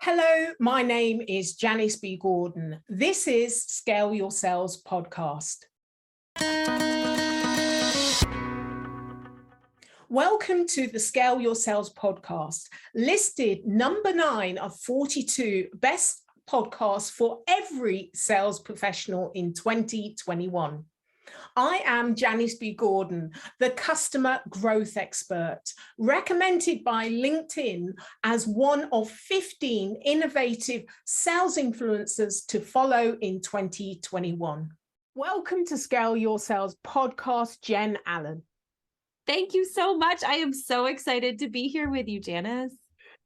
Hello, my name is Janice B. Gordon. This is Scale Your Sales podcast. Welcome to the Scale Your Sales podcast, listed number 9 of 42 best podcasts for every sales professional in 2021. I am Janice B. Gordon, the customer growth expert, recommended by LinkedIn as one of 15 innovative sales influencers to follow in 2021. Welcome to Scale Your Sales podcast, Jen Allen. Thank you so much. I am so excited to be here with you, Janice.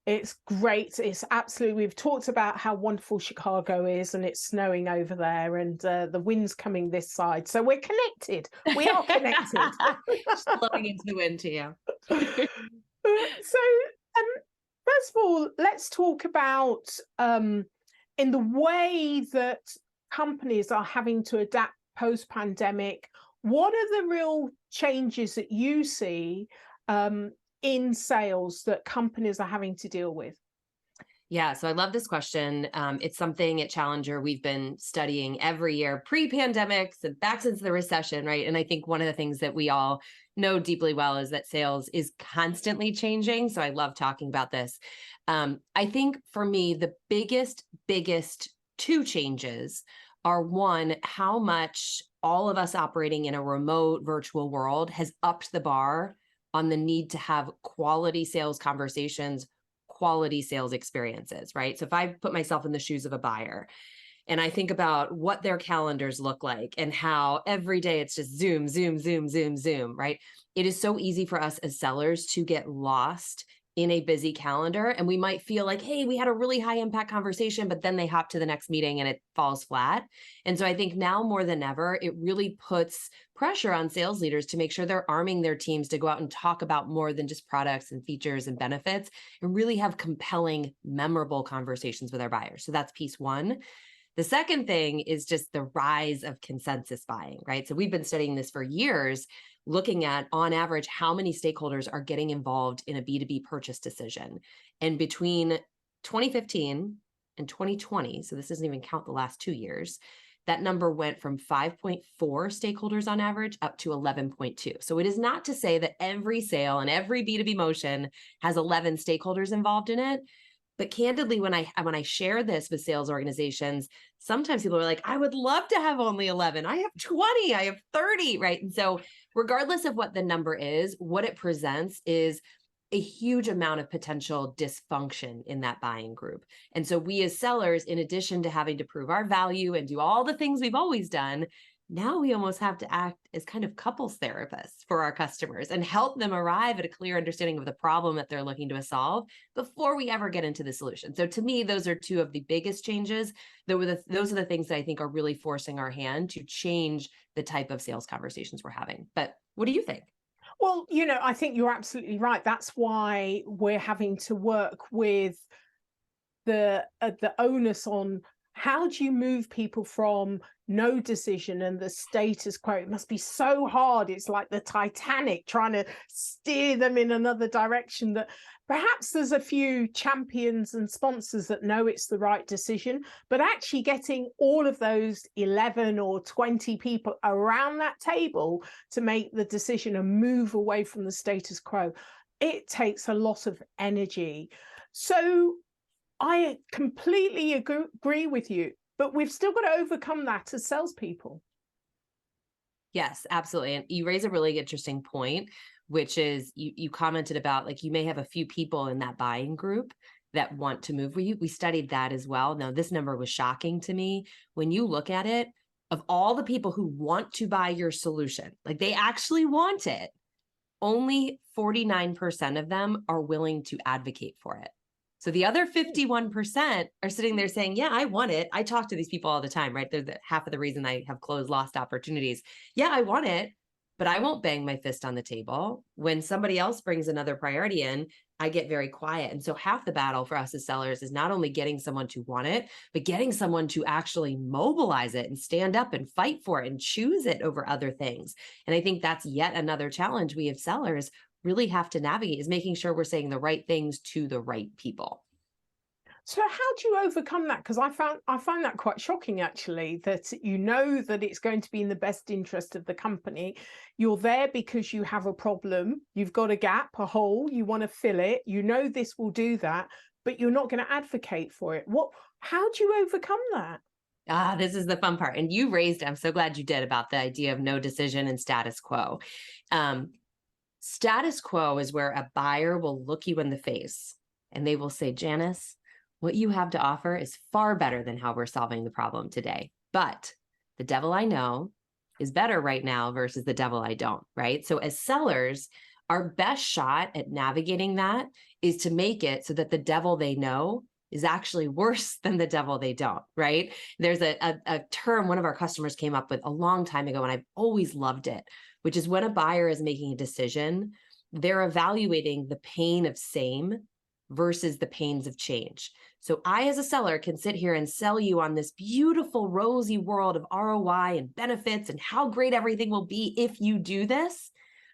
It's great. It's absolutely, we've talked about how wonderful Chicago is and it's snowing over there and the wind's coming this side. So we're connected. We are connected. Just blowing into the wind to you. So first of all, let's talk about in the way that companies are having to adapt post-pandemic, what are the real changes that you see in sales that companies are having to deal with? Yeah, so I love this question. It's something at Challenger we've been studying every year, pre-pandemic, back since the recession, right? And I think one of the things that we all know deeply well is that sales is constantly changing. So I love talking about this. I think for me, the biggest two changes are, one, how much all of us operating in a remote virtual world has upped the bar on the need to have quality sales conversations, quality sales experiences, right? So if I put myself in the shoes of a buyer and I think about what their calendars look like and how every day it's just Zoom, Zoom, Zoom, Zoom, Zoom, right? It is so easy for us as sellers to get lost in a busy calendar. And we might feel like, hey, we had a really high impact conversation, but then they hop to the next meeting and it falls flat. And so I think now more than ever, it really puts pressure on sales leaders to make sure they're arming their teams to go out and talk about more than just products and features and benefits and really have compelling, memorable conversations with our buyers. So that's piece one. The second thing is just the rise of consensus buying, right? So we've been studying this for years, looking at, on average, how many stakeholders are getting involved in a B2B purchase decision. And between 2015 and 2020, so this doesn't even count the last 2 years, that number went from 5.4 stakeholders on average up to 11.2. So it is not to say that every sale and every B2B motion has 11 stakeholders involved in it. But candidly, when I share this with sales organizations, sometimes people are like, I would love to have only 11. I have 20, I have 30, right? And so regardless of what the number is, what it presents is a huge amount of potential dysfunction in that buying group. And so we as sellers, in addition to having to prove our value and do all the things we've always done, now we almost have to act as kind of couples therapists for our customers and help them arrive at a clear understanding of the problem that they're looking to solve before we ever get into the solution. So to me, those are two of the biggest changes. Those are the things that I think are really forcing our hand to change the type of sales conversations we're having. But what do you think? Well, I think you're absolutely right. That's why we're having to work with the onus on how do you move people from no decision and the status quo. It must be so hard. It's like the Titanic trying to steer them in another direction. That perhaps there's a few champions and sponsors that know it's the right decision, but actually getting all of those 11 or 20 people around that table to make the decision and move away from the status quo, it takes a lot of energy. So I completely agree with you, but we've still got to overcome that as salespeople. Yes, absolutely. And you raise a really interesting point, which is you commented about, like, you may have a few people in that buying group that want to move with you. We studied that as well. Now, this number was shocking to me. When you look at it, of all the people who want to buy your solution, like they actually want it, only 49% of them are willing to advocate for it. So the other 51% are sitting there saying, yeah, I want it. I talk to these people all the time, right? They're half of the reason I have closed lost opportunities. Yeah, I want it, but I won't bang my fist on the table. When somebody else brings another priority in, I get very quiet. And so half the battle for us as sellers is not only getting someone to want it, but getting someone to actually mobilize it and stand up and fight for it and choose it over other things. And I think that's yet another challenge we as sellers really have to navigate, is making sure we're saying the right things to the right people. So how do you overcome that? Because I find that quite shocking actually, that you know that it's going to be in the best interest of the company. You're there because you have a problem, you've got a gap, a hole, you want to fill it, you know this will do that, but you're not going to advocate for it. How do you overcome that? Ah, this is the fun part. And you raised, I'm so glad you did, about the idea of no decision and status quo. Um, Status quo is where a buyer will look you in the face and they will say, Janice, what you have to offer is far better than how we're solving the problem today. But the devil I know is better right now versus the devil I don't, right? So as sellers, our best shot at navigating that is to make it so that the devil they know is actually worse than the devil they don't, right? There's a term one of our customers came up with a long time ago, and I've always loved it, which is when a buyer is making a decision, they're evaluating the pain of same versus the pains of change. So I, as a seller, can sit here and sell you on this beautiful, rosy world of ROI and benefits and how great everything will be if you do this.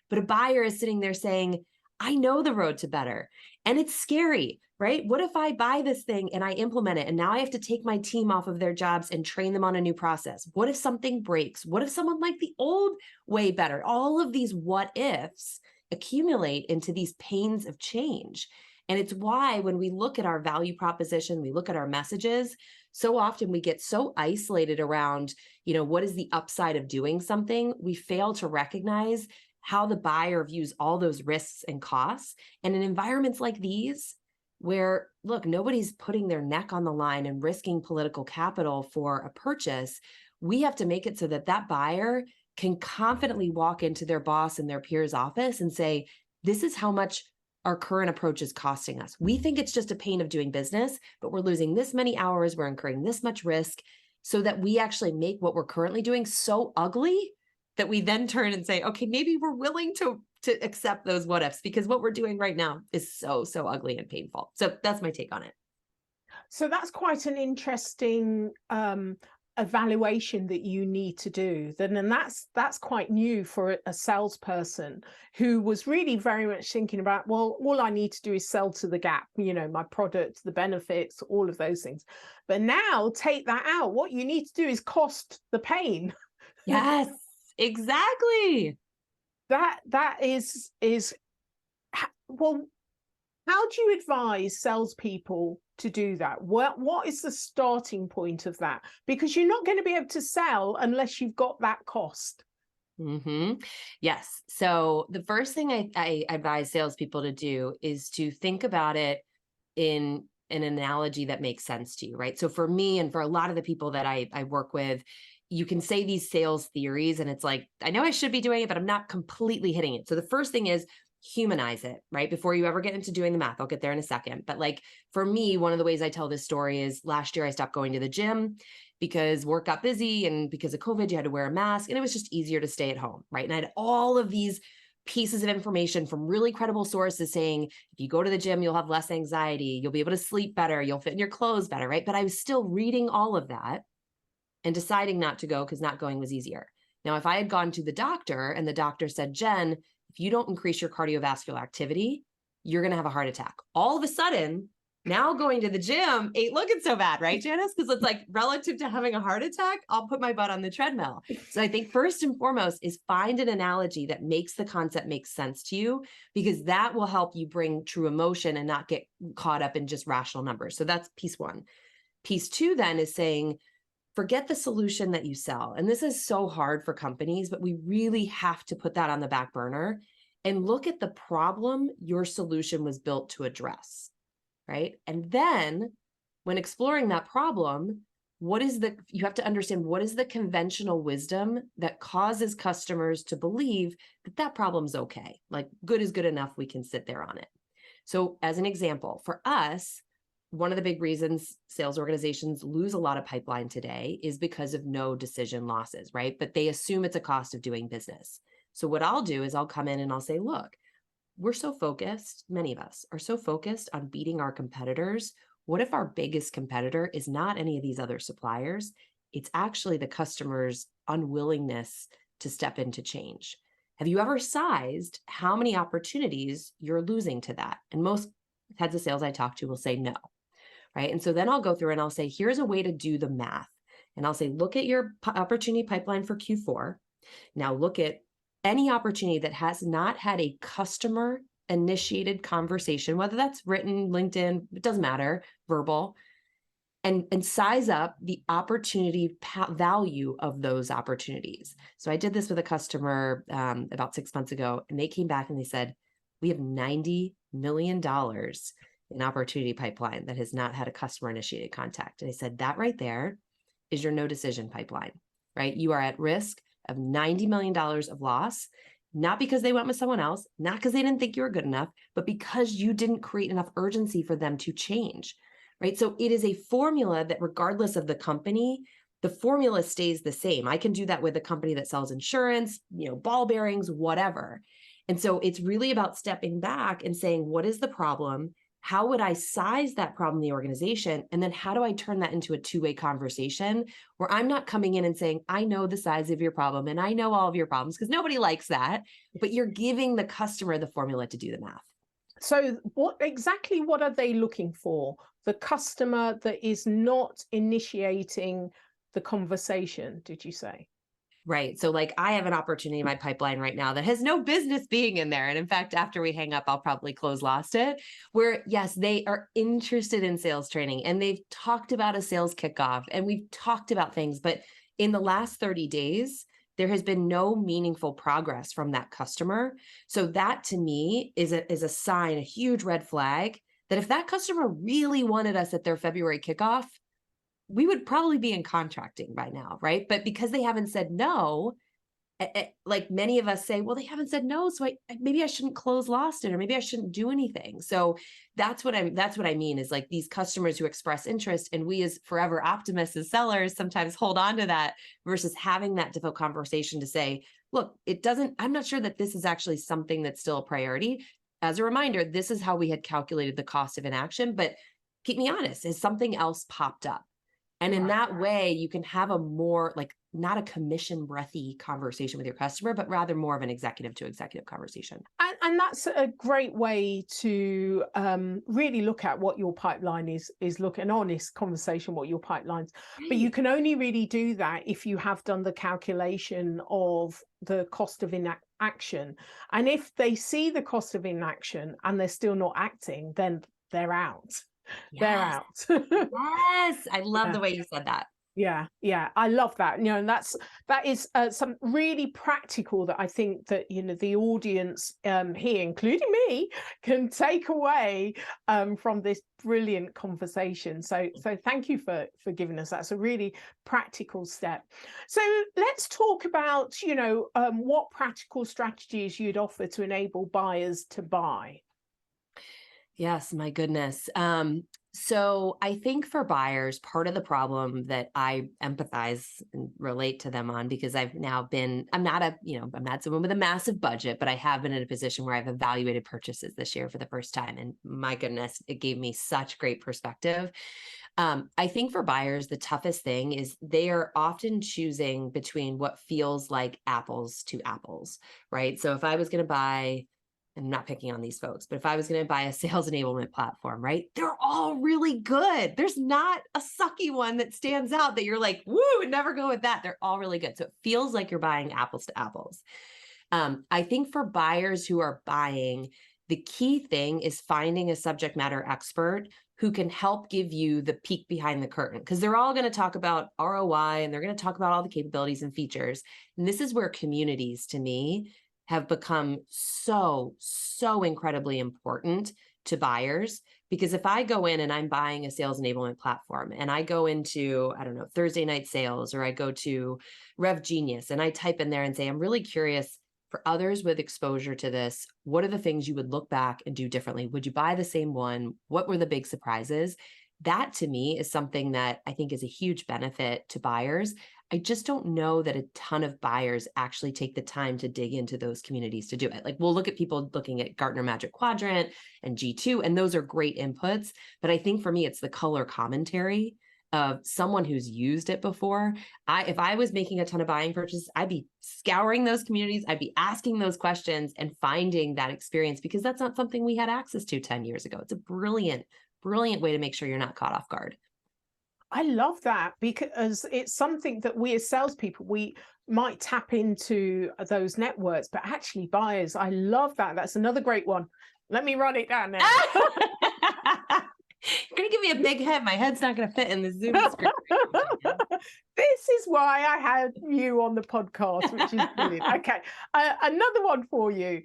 But a buyer is sitting there saying, I know the road to better. And it's scary, right? What if I buy this thing and I implement it and now I have to take my team off of their jobs and train them on a new process? What if something breaks? What if someone liked the old way better? All of these what ifs accumulate into these pains of change. And it's why when we look at our value proposition, we look at our messages, so often we get so isolated around, what is the upside of doing something? We fail to recognize how the buyer views all those risks and costs. And in environments like these, where, look, nobody's putting their neck on the line and risking political capital for a purchase, we have to make it so that that buyer can confidently walk into their boss and their peer's office and say, this is how much our current approach is costing us. We think it's just a pain of doing business, but we're losing this many hours, we're incurring this much risk, so that we actually make what we're currently doing so ugly that we then turn and say, okay, maybe we're willing to accept those what ifs, because what we're doing right now is so ugly and painful. So that's my take on it. So that's quite an interesting evaluation that you need to do. And that's quite new for a salesperson who was really very much thinking about, well, all I need to do is sell to the gap, my product, the benefits, all of those things. But now take that out. What you need to do is cost the pain. Yes, exactly. That is well, how do you advise salespeople to do that? What is the starting point of that? Because you're not going to be able to sell unless you've got that cost. Mm-hmm. Yes. So the first thing I advise salespeople to do is to think about it in an analogy that makes sense to you, right? So for me and for a lot of the people that I work with, you can say these sales theories and it's like, I know I should be doing it, but I'm not completely hitting it. So the first thing is humanize it, right? Before you ever get into doing the math, I'll get there in a second. But like for me, one of the ways I tell this story is last year I stopped going to the gym because work got busy, and because of COVID, you had to wear a mask and it was just easier to stay at home, right? And I had all of these pieces of information from really credible sources saying, if you go to the gym, you'll have less anxiety, you'll be able to sleep better, you'll fit in your clothes better, right? But I was still reading all of that and deciding not to go because not going was easier. Now, if I had gone to the doctor and the doctor said, Jen, if you don't increase your cardiovascular activity, you're going to have a heart attack. All of a sudden, now going to the gym ain't looking so bad, right, Janice? Because it's like relative to having a heart attack, I'll put my butt on the treadmill. So I think first and foremost is find an analogy that makes the concept make sense to you, because that will help you bring true emotion and not get caught up in just rational numbers. So that's piece one. Piece two then is saying, forget the solution that you sell. And this is so hard for companies, but we really have to put that on the back burner and look at the problem your solution was built to address, right? And then when exploring that problem, you have to understand what is the conventional wisdom that causes customers to believe that that problem's okay. Like good is good enough, we can sit there on it. So as an example, for us, one of the big reasons sales organizations lose a lot of pipeline today is because of no decision losses, right? But they assume it's a cost of doing business. So what I'll do is I'll come in and I'll say, look, we're so focused, many of us are so focused on beating our competitors. What if our biggest competitor is not any of these other suppliers? It's actually the customer's unwillingness to step into change. Have you ever sized how many opportunities you're losing to that? And most heads of sales I talk to will say no. right? And so then I'll go through and I'll say, here's a way to do the math. And I'll say, look at your opportunity pipeline for Q4. Now look at any opportunity that has not had a customer initiated conversation, whether that's written, LinkedIn, it doesn't matter, verbal, and size up the opportunity value of those opportunities. So I did this with a customer about 6 months ago, and they came back and they said, we have $90 million in opportunity pipeline that has not had a customer initiated contact. And I said, that right there is your no decision pipeline, right? You are at risk of $90 million of loss, not because they went with someone else, not because they didn't think you were good enough, but because you didn't create enough urgency for them to change. Right. So it is a formula that regardless of the company, the formula stays the same. I can do that with a company that sells insurance, ball bearings, whatever. And so it's really about stepping back and saying, what is the problem? How would I size that problem in the organization? And then how do I turn that into a two-way conversation where I'm not coming in and saying, I know the size of your problem and I know all of your problems, because nobody likes that, but you're giving the customer the formula to do the math. So what are they looking for? The customer that is not initiating the conversation, did you say? Right. So like I have an opportunity in my pipeline right now that has no business being in there. And in fact, after we hang up, I'll probably close Lost It, where yes, they are interested in sales training and they've talked about a sales kickoff and we've talked about things, but in the last 30 days, there has been no meaningful progress from that customer. So that to me is a sign, a huge red flag that if that customer really wanted us at their February kickoff, we would probably be in contracting by now, right? But because they haven't said no, like many of us say, well, they haven't said no, so maybe I shouldn't close Lost It, or maybe I shouldn't do anything. So that's what I mean is like these customers who express interest, and we as forever optimists as sellers sometimes hold on to that versus having that difficult conversation to say, look, I'm not sure that this is actually something that's still a priority. As a reminder, this is how we had calculated the cost of inaction, but keep me honest, has something else popped up? And in that way, you can have a more like not a commission breathy conversation with your customer, but rather more of an executive to executive conversation. And that's a great way to really look at what your pipeline is an honest conversation, what your pipelines. Right. But you can only really do that if you have done the calculation of the cost of inaction. And if they see the cost of inaction and they're still not acting, then they're out. Yes. They're out. Yes. I love the way you said that. Yeah, I love that. And that is some really practical that I think that the audience here, including me, can take away from this brilliant conversation. So thank you for giving us that. It's a really practical step. So let's talk about what practical strategies you'd offer to enable buyers to buy. Yes, my goodness. So I think for buyers, part of the problem that I empathize and relate to them on, because I'm not someone with a massive budget, but I have been in a position where I've evaluated purchases this year for the first time. And my goodness, it gave me such great perspective. I think for buyers, the toughest thing is they are often choosing between what feels like apples to apples, right? So if I was going to buy, I'm not picking on these folks, but if I was going to buy a sales enablement platform, right? They're all really good. There's not a sucky one that stands out that you're like, woo, never go with that. They're all really good. So it feels like you're buying apples to apples. I think for buyers who are buying, the key thing is finding a subject matter expert who can help give you the peek behind the curtain, because they're all going to talk about ROI and they're going to talk about all the capabilities and features. And this is where communities, to me, have become so incredibly important to buyers. Because if I go in and I'm buying a sales enablement platform and I go into, I don't know, Thursday Night Sales, or I go to Rev Genius and I type in there and say, I'm really curious for others with exposure to this, what are the things you would look back and do differently? Would you buy the same one? What were the big surprises? That to me is something that I think is a huge benefit to buyers. I just don't know that a ton of buyers actually take the time to dig into those communities to do it. Like we'll look at people looking at Gartner Magic Quadrant and G2, and those are great inputs. But I think for me, it's the color commentary of someone who's used it before. If I was making a ton of buying purchases, I'd be scouring those communities. I'd be asking those questions and finding that experience, because that's not something we had access to 10 years ago. It's a brilliant brilliant way to make sure you're not caught off guard. I love that because it's something that we as salespeople, we might tap into those networks, but actually buyers, I love that. That's another great one. Let me run it down now. You're going to give me a big head. My head's not going to fit in the Zoom screen. This is why I had you on the podcast, which is brilliant. Okay, another one for you.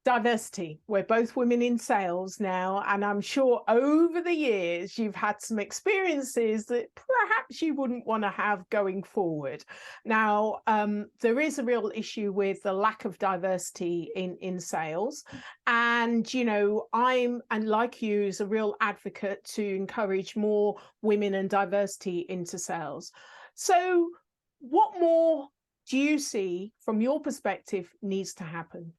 Diversity. We're both women in sales now, and I'm sure over the years you've had some experiences that perhaps you wouldn't want to have going forward. Now, there is a real issue with the lack of diversity in sales, and you know, I'm, and like you, is a real advocate to encourage more women and diversity into sales. So, what more do you see from your perspective needs to happen?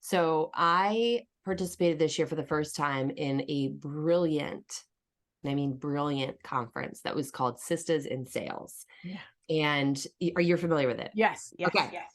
So I participated this year for the first time in a brilliant, and I mean brilliant, conference that was called Sistas in Sales. Yeah. And are you familiar with it? Yes. Okay. Yes.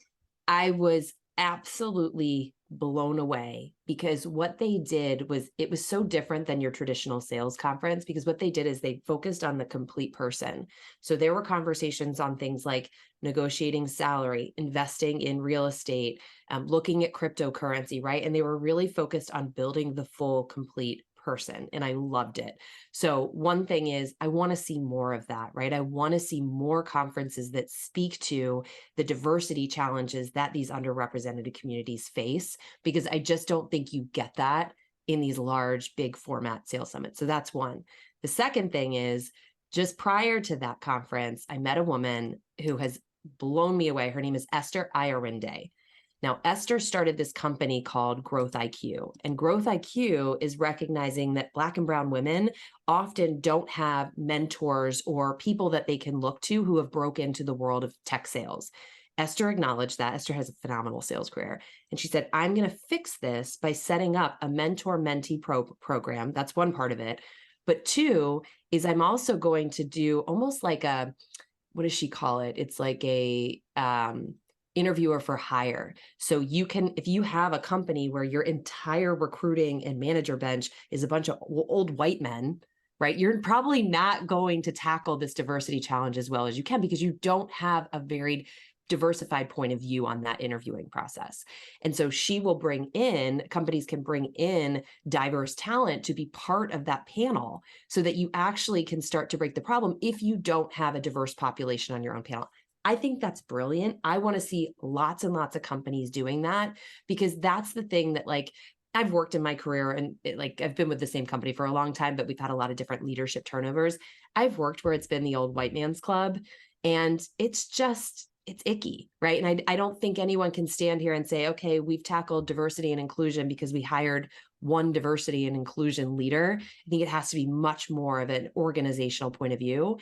I was absolutely blown away because what they did was, it was so different than your traditional sales conference, because what they did is they focused on the complete person. So there were conversations on things like negotiating salary, investing in real estate, looking at cryptocurrency, right? And they were really focused on building the full, complete person. And I loved it. So one thing is, I want to see more of that, right? I want to see more conferences that speak to the diversity challenges that these underrepresented communities face, because I just don't think you get that in these large, big format sales summits. So that's one. The second thing is, just prior to that conference, I met a woman who has blown me away. Her name is Esther Ayerwinde. Now, Esther started this company called Growth IQ, and Growth IQ is recognizing that Black and brown women often don't have mentors or people that they can look to who have broke into the world of tech sales. Esther acknowledged that. Esther has a phenomenal sales career. And she said, I'm going to fix this by setting up a mentor-mentee program. That's one part of it. But two is, I'm also going to do almost like a, what does she call it? It's like a interviewer for hire. So you can, if you have a company where your entire recruiting and manager bench is a bunch of old white men, right? You're probably not going to tackle this diversity challenge as well as you can, because you don't have a very diversified point of view on that interviewing process. And so she will bring in, companies can bring in diverse talent to be part of that panel so that you actually can start to break the problem if you don't have a diverse population on your own panel. I think that's brilliant. I want to see lots and lots of companies doing that, because that's the thing that, like, I've worked in my career and I've been with the same company for a long time, but we've had a lot of different leadership turnovers. I've worked where it's been the old white man's club, and it's icky, right? And I don't think anyone can stand here and say, okay, we've tackled diversity and inclusion because we hired one diversity and inclusion leader. I think it has to be much more of an organizational point of view.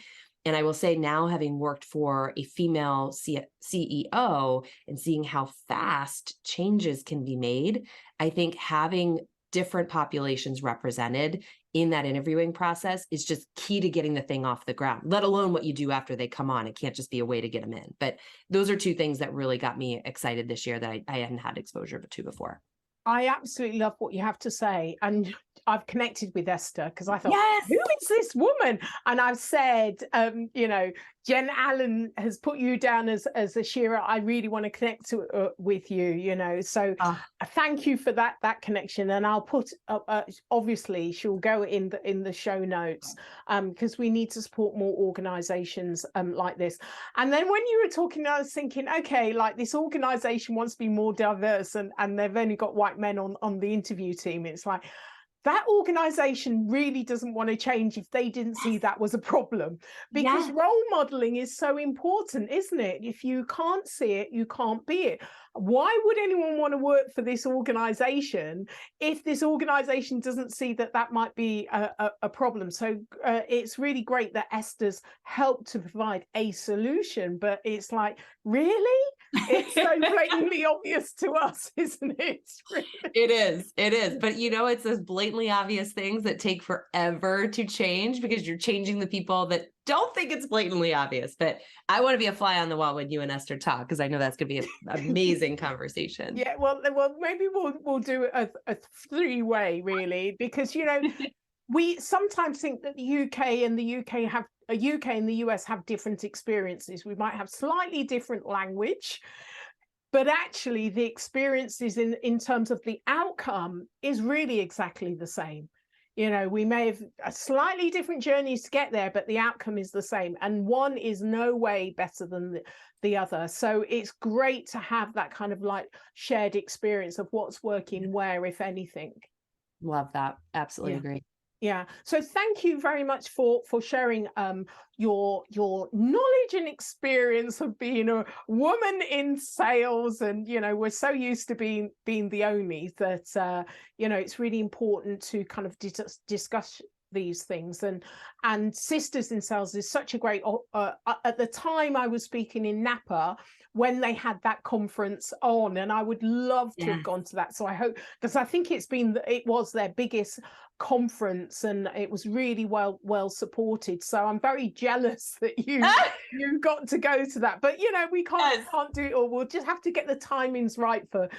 And I will say now, having worked for a female CEO and seeing how fast changes can be made, I think having different populations represented in that interviewing process is just key to getting the thing off the ground, let alone what you do after they come on. It can't just be a way to get them in. But those are two things that really got me excited this year that I hadn't had exposure to before. I absolutely love what you have to say. And I've connected with Esther because I thought, yes, who is this woman? And I've said, you know, Jen Allen has put you down as a Shira. I really want to connect with you, you know. So thank you for that connection. And I'll put obviously she'll go in the show notes because we need to support more organizations like this. And then when you were talking, I was thinking, okay, like this organization wants to be more diverse and they've only got white men on the interview team. It's like, that organization really doesn't want to change if they didn't see that was a problem, because role modeling is so important, isn't it? If you can't see it, you can't be it. Why would anyone want to work for this organization if this organization doesn't see that might be a problem? So it's really great that Esther's helped to provide a solution, but it's like, really? It's so blatantly obvious to us, isn't it? It is. But you know, it's those blatantly obvious things that take forever to change because you're changing the people that don't think it's blatantly obvious. But I want to be a fly on the wall when you and Esther talk, because I know that's going to be an amazing conversation. Yeah, well, maybe we'll do a three-way, really, because, you know, we sometimes think that the UK and the US have different experiences. We might have slightly different language, but actually the experiences in terms of the outcome is really exactly the same. You know, we may have a slightly different journeys to get there, but the outcome is the same. And one is no way better than the other. So it's great to have that kind of like shared experience of what's working where, if anything. Love that. Absolutely Yeah. agree. Yeah. So thank you very much for sharing your knowledge and experience of being a woman in sales. And you know, we're so used to being the only that you know, it's really important to kind of discuss these things. And Sisters in Sales is such a great at the time I was speaking in Napa when they had that conference on, and I would love to have gone to that. So I hope, because I think it was their biggest conference and it was really well supported. So I'm very jealous that you got to go to that. But you know, we can't do it all. We'll just have to get the timings right for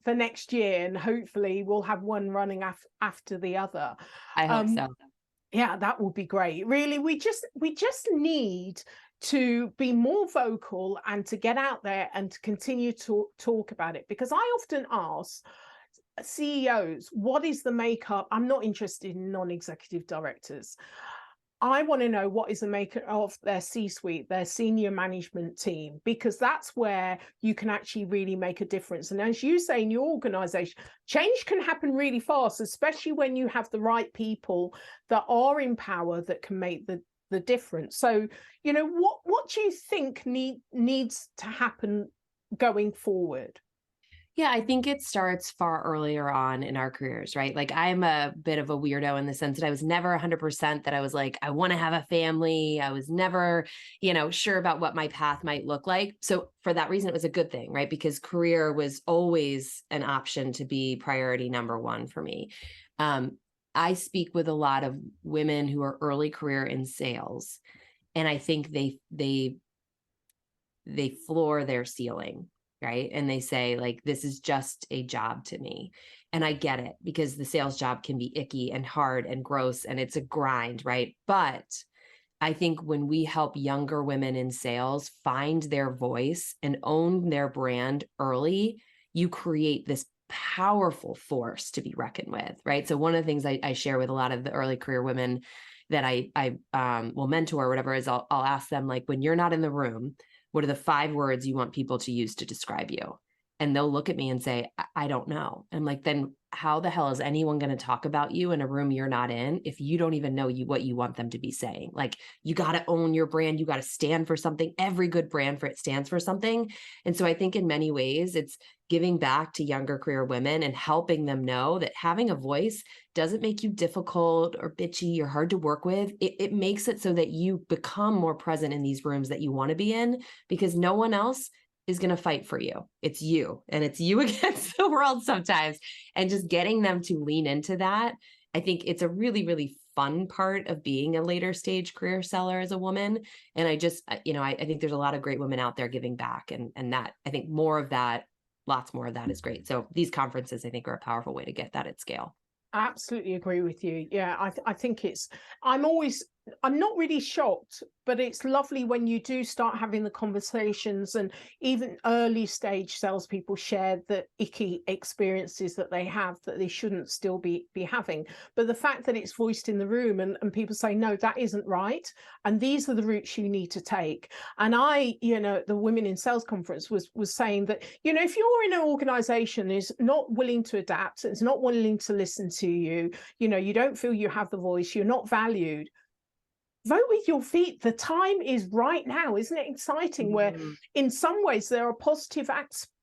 next year, and hopefully we'll have one running after the other. I hope so. Yeah, that would be great. Really, we just need to be more vocal and to get out there and to continue to talk about it, because I often ask CEOs, what is the makeup? I'm not interested in non-executive directors. I want to know what is the makeup of their C-suite, their senior management team, because that's where you can actually really make a difference. And as you say, in your organization, change can happen really fast, especially when you have the right people that are in power that can make the difference. So, you know, what do you think needs to happen going forward? Yeah, I think it starts far earlier on in our careers, right? Like I'm a bit of a weirdo in the sense that I was never 100% that I was like, I want to have a family. I was never, you know, sure about what my path might look like. So for that reason, it was a good thing, right? Because career was always an option to be priority number one for me. I speak with a lot of women who are early career in sales, and I think they floor their ceiling, right? And they say, like, this is just a job to me. And I get it, because the sales job can be icky and hard and gross and it's a grind, right? But I think when we help younger women in sales find their voice and own their brand early, you create this powerful force to be reckoned with, right? So one of the things I share with a lot of the early career women that I will mentor or whatever is I'll ask them, like, when you're not in the room, what are the 5 words you want people to use to describe you? And they'll look at me and say, I don't know. I'm like, then how the hell is anyone going to talk about you in a room you're not in if you don't even know what you want them to be saying? Like, you got to own your brand. You got to stand for something. Every good brand stands for something. And so I think in many ways, it's giving back to younger career women and helping them know that having a voice doesn't make you difficult or bitchy or hard to work with. It makes it so that you become more present in these rooms that you want to be in, because no one else is going to fight for you. It's you, and it's you against the world sometimes. And just getting them to lean into that, I think it's a really, really fun part of being a later stage career seller as a woman. And I just, you know, I think there's a lot of great women out there giving back, and that, I think more of that, lots more of that is great. So these conferences, I think, are a powerful way to get that at scale. I absolutely agree with you. Yeah, I think I'm not really shocked, but it's lovely when you do start having the conversations, and even early stage salespeople share the icky experiences that they have that they shouldn't still be having. But the fact that it's voiced in the room, and people say, no, that isn't right, and these are the routes you need to take. And I, you know, the Women in Sales conference was saying that, you know, if you're in an organization is not willing to adapt, it's not willing to listen to you, you know, you don't feel you have the voice, you're not valued, vote with your feet. The time is right now. Isn't it exciting? Where in some ways there are positive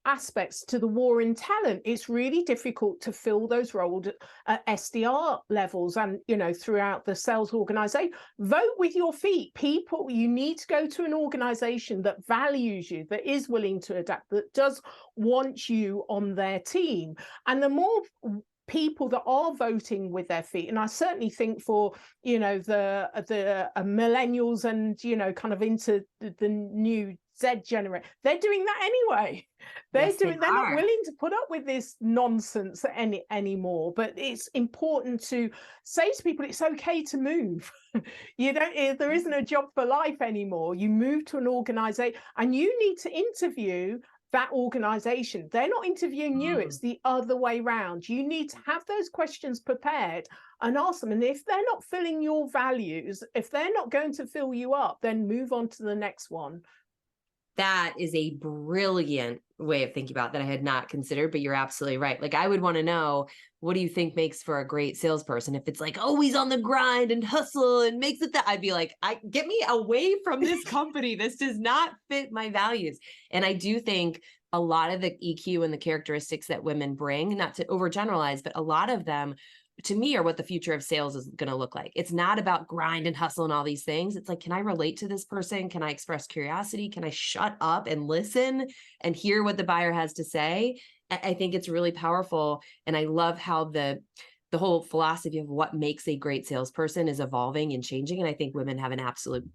aspects to the war in talent. It's really difficult to fill those roles at SDR levels and, you know, throughout the sales organization. Vote with your feet. People, you need to go to an organization that values you, that is willing to adapt, that does want you on their team. And the more people that are voting with their feet, and I certainly think for, you know, the millennials and, you know, kind of into the new Z generation, they're doing that anyway. They're not willing to put up with this nonsense anymore. But it's important to say to people, it's okay to move. There isn't a job for life anymore. You move to an organization and you need to interview that organization. They're not interviewing you. It's the other way around. You need to have those questions prepared and ask them. And if they're not filling your values, if they're not going to fill you up, then move on to the next one. That is a brilliant way of thinking about it that I had not considered, but you're absolutely right. Like, I would want to know, what do you think makes for a great salesperson? If it's like always on the grind and hustle and makes it that, I'd be like, get me away from this company. This does not fit my values. And I do think a lot of the EQ and the characteristics that women bring, not to overgeneralize, but a lot of them, to me, are what the future of sales is going to look like. It's not about grind and hustle and all these things. It's like, can I relate to this person? Can I express curiosity? Can I shut up and listen and hear what the buyer has to say? I think it's really powerful. And I love how the whole philosophy of what makes a great salesperson is evolving and changing. And I think women have an absolute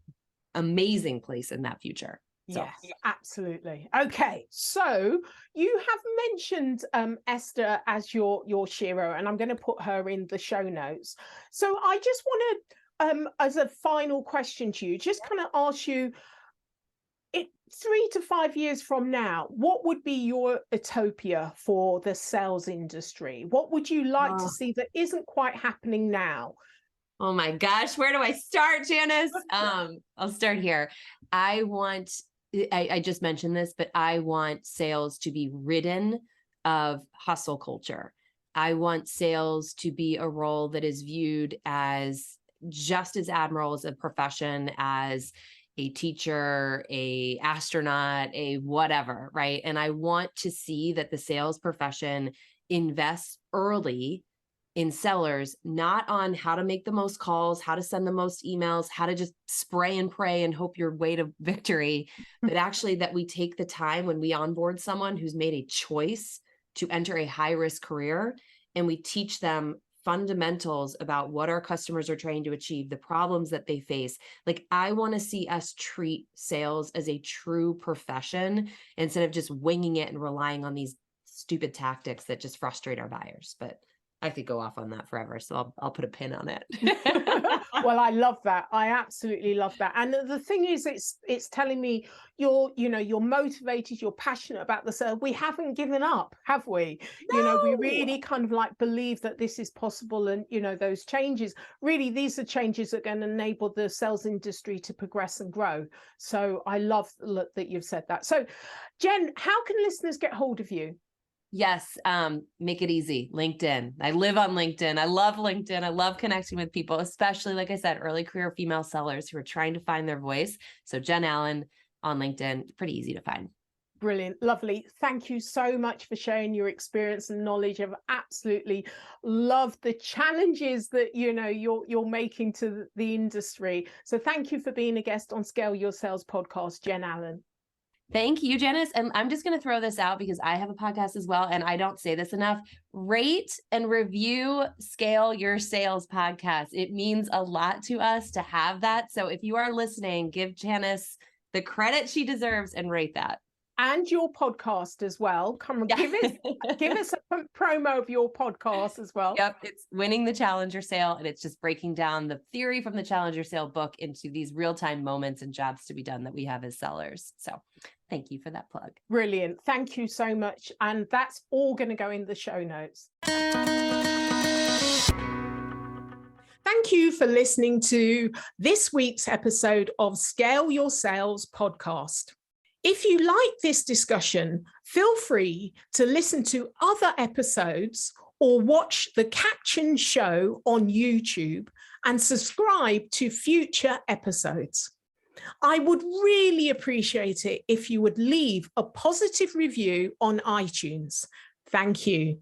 amazing place in that future. So. Yes, absolutely. Okay, so you have mentioned Esther as your Shero, and I'm going to put her in the show notes. So I just want to, as a final question to you, just kind of ask you, 3 to 5 years from now, what would be your utopia for the sales industry? What would you like to see that isn't quite happening now? Oh my gosh, where do I start, Janice? I'll start here. I just mentioned this, but I want sales to be ridden of hustle culture. I want sales to be a role that is viewed as just as admirable as a profession as a teacher, a astronaut, a whatever, right? And I want to see that the sales profession invests early in sellers, not on how to make the most calls, how to send the most emails, how to just spray and pray and hope your way to victory, but actually that we take the time when we onboard someone who's made a choice to enter a high-risk career, and we teach them fundamentals about what our customers are trying to achieve, the problems that they face. Like, I want to see us treat sales as a true profession instead of just winging it and relying on these stupid tactics that just frustrate our buyers. But I could go off on that forever, so I'll put a pin on it. Well, I love that. I absolutely love that. And the thing is, it's telling me you're motivated, you're passionate about the sale. We haven't given up, have we? No! We really kind of like believe that this is possible, and those changes. Really, these are changes that are going to enable the sales industry to progress and grow. So I love that you've said that. So, Jen, how can listeners get hold of you? Yes. Make it easy. LinkedIn. I live on LinkedIn. I love LinkedIn. I love connecting with people, especially, like I said, early career female sellers who are trying to find their voice. So Jen Allen on LinkedIn, pretty easy to find. Brilliant. Lovely. Thank you so much for sharing your experience and knowledge. I've absolutely loved the challenges that, you're making to the industry. So thank you for being a guest on Scale Your Sales podcast, Jen Allen. Thank you, Janice. And I'm just going to throw this out because I have a podcast as well, and I don't say this enough. Rate and review Scale Your Sales podcast. It means a lot to us to have that. So if you are listening, give Janice the credit she deserves and rate that. And your podcast as well. Come on, give us a promo of your podcast as well. Yep, it's Winning the Challenger Sale, and it's just breaking down the theory from the Challenger Sale book into these real-time moments and jobs to be done that we have as sellers. So thank you for that plug. Brilliant. Thank you so much. And that's all going to go in the show notes. Thank you for listening to this week's episode of Scale Your Sales podcast. If you like this discussion, feel free to listen to other episodes or watch the captioned show on YouTube and subscribe to future episodes. I would really appreciate it if you would leave a positive review on iTunes. Thank you.